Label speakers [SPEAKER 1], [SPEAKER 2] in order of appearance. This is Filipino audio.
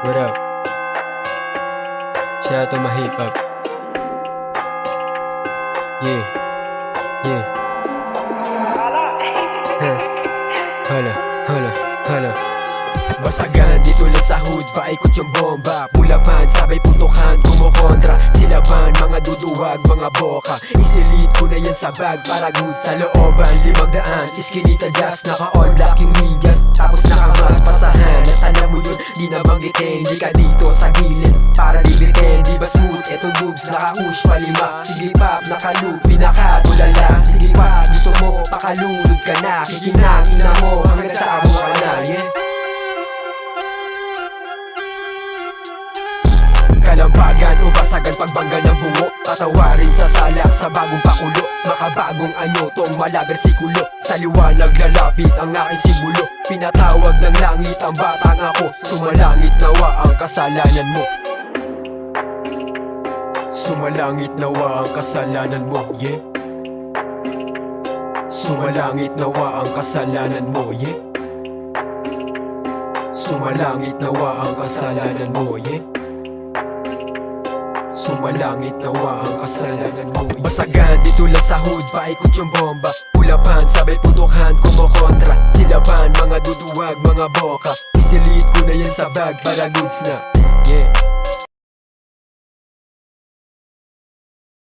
[SPEAKER 1] What up? Shout out to my hip hop. Yeah, yeah. Hala, hala, hala. Basagan dito lang sa hood, paikot yung bomba. Pulapan, sabay putukan, kumukontra. Sila ban, mga duduwag, mga boka. Isilid ko na yan sa bag, para sa looban. 500, iskinita just, naka-all black yung medyas. Tapos nakamas, pasahan, at alam mo yun, di na banggitin. Di ka dito sa gilid, para libitin. Di ba smooth, etong boobs, naka-push palima. Sige pop, naka-loop, pinaka-tulala. Sige pa, gusto mo, pakalunod ka na. Kikinang ina mo, hanggang sa abo ka na, yeah. Kalambagan o basagan pagbangga ng bungo. Patawarin sa sala sa bagong pakulo. Makabagong anyo tong malabersikulo. Sa liwanag lalapit ang aking simbolo. Pinatawag ng langit ang batang ako. Sumalangit nawa ang kasalanan mo. Sumalangit nawa ang kasalanan mo, yeah. Sumalangit nawa ang kasalanan mo, yeah. Sumalangit nawa ang kasalanan mo, yeah. Sumalangit nawa ang kasalanan mo. Basagan dito lang sa hood, paikot yung bomba. Pulapan, sabay putukan, kumukontra. Sila ban, mga duduwag, mga boka. Isilid ko na yan sa bag, para goods na, yeah.